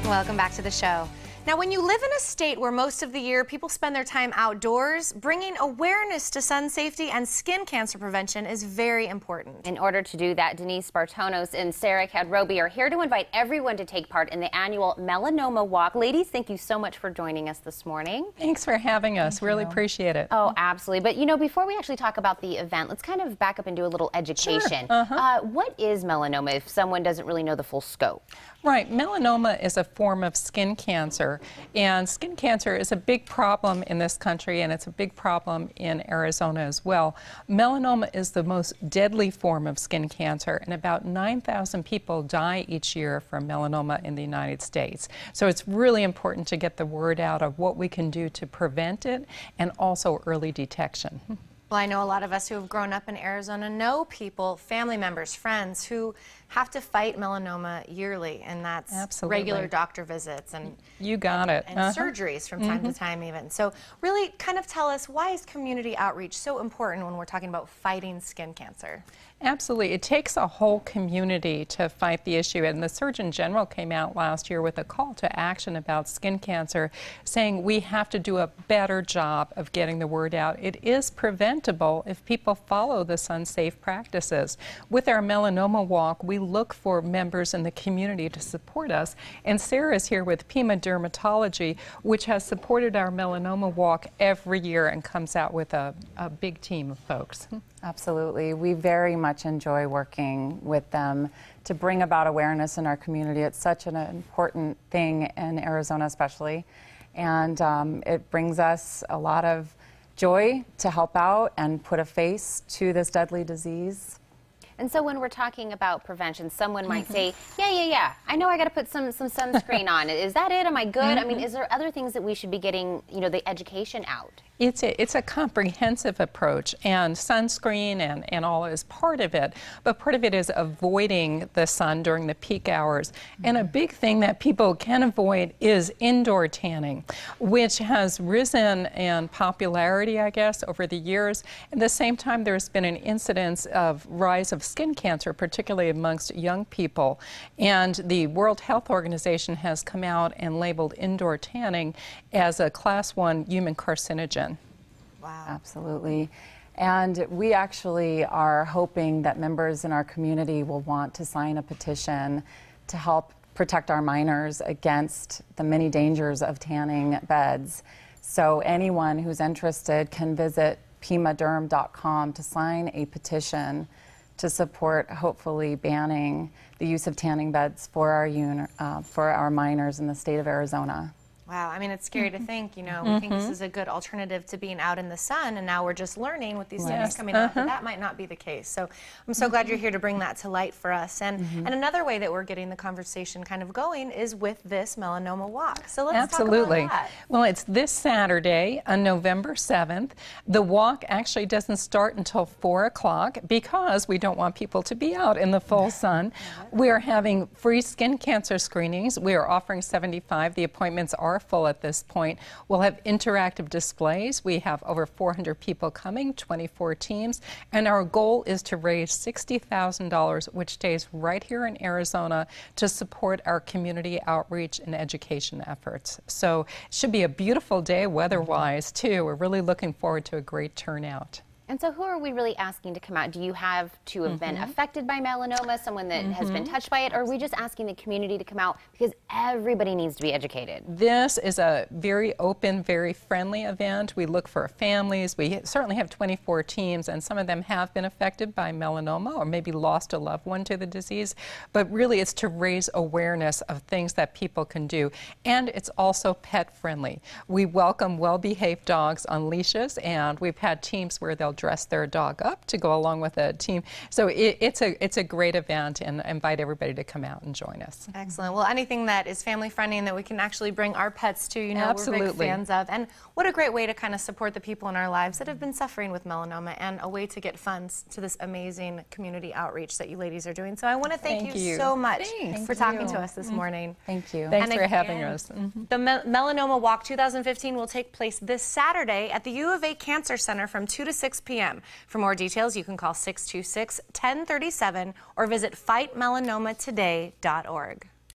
Welcome back to the show. Now, when you live in a state where most of the year people spend their time outdoors, bringing awareness to sun safety and skin cancer prevention is very important. In order to do that, Denise Bartonos and Sarah Kadrobi are here to invite everyone to take part in the annual Melanoma Walk. Ladies, thank you so much for joining us this morning. Thanks for having us. Really appreciate it. Oh, absolutely. But, you know, before we actually talk about the event, let's kind of back up and do a little education. Sure. What is melanoma if someone doesn't really know the full scope? Right. Melanoma is a form of skin cancer, and skin cancer is a big problem in this country, and it's a big problem in Arizona as well. Melanoma is the most deadly form of skin cancer, and about 9,000 people die each year from melanoma in the United States. So it's really important to get the word out of what we can do to prevent it and also early detection. Well, I know a lot of us who have grown up in Arizona know people, family members, friends who have to fight melanoma yearly, and that's regular doctor visits and you got it. And surgeries from time to time even. So really kind of tell us, why is community outreach so important when we're talking about fighting skin cancer? Absolutely. It takes a whole community to fight the issue, and the Surgeon General came out last year with a call to action about skin cancer, saying we have to do a better job of getting the word out. It is preventable if people follow the sun-safe practices. With our Melanoma Walk, we look for members in the community to support us, and Sarah is here with Pima Dermatology, which has supported our Melanoma Walk every year and comes out with a big team of folks. Absolutely. We very much enjoy working with them to bring about awareness in our community. It's such an important thing in Arizona especially, and it brings us a lot of joy to help out and put a face to this deadly disease. And so when we're talking about prevention, someone might say, yeah, I know I got to put some sunscreen on. Is that it? Am I good? I mean, is there other things that we should be getting, you know, the education out? It's a comprehensive approach, and sunscreen and all is part of it, but part of it is avoiding the sun during the peak hours. And a big thing that people can avoid is indoor tanning, which has risen in popularity, I guess, over the years. At the same time, there's been an incidence of rise of skin cancer, particularly amongst young people. And the World Health Organization has come out and labeled indoor tanning as a Class 1 human carcinogen. Wow. Absolutely. And we actually are hoping that members in our community will want to sign a petition to help protect our minors against the many dangers of tanning beds. So anyone who's interested can visit pimaderm.com to sign a petition to support hopefully banning the use of tanning beds for our minors in the state of Arizona. Wow, I mean, it's scary to think, you know, we think this is a good alternative to being out in the sun, and now we're just learning with these studies coming out that that might not be the case. So I'm so glad you're here to bring that to light for us. And another way that we're getting the conversation kind of going is with this Melanoma Walk. So let's talk about that. Well, it's this Saturday on November 7th. The walk actually doesn't start until 4 o'clock because we don't want people to be out in the full sun. We are having free skin cancer screenings. We are offering 75. The appointments are full at this point. We'll have interactive displays. We have over 400 people coming, 24 teams, and our goal is to raise $60,000, which stays right here in Arizona to support our community outreach and education efforts. So it should be a beautiful day weather-wise, too. We're really looking forward to a great turnout. And so who are we really asking to come out? Do you have to have been affected by melanoma, someone that has been touched by it, or are we just asking the community to come out because everybody needs to be educated? This is a very open, very friendly event. We look for families. We certainly have 24 teams, and some of them have been affected by melanoma or maybe lost a loved one to the disease. But really, it's to raise awareness of things that people can do. And it's also pet friendly. We welcome well-behaved dogs on leashes, and we've had teams where they'll dress their dog up to go along with a team. So it's a great event, and invite everybody to come out and join us. Excellent. Well, anything that is family friendly and that we can actually bring our pets to, you know, Absolutely. we're big fans of. And what a great way to kind of support the people in our lives that have been suffering with melanoma, and a way to get funds to this amazing community outreach that you ladies are doing. So I want to thank you so much for talking to us this morning. Thank you. Thanks for having us. The Melanoma Walk 2015 will take place this Saturday at the U of A Cancer Center from 2 to 6 p.m. For more details, you can call 626-1037 or visit fightmelanoma today.org.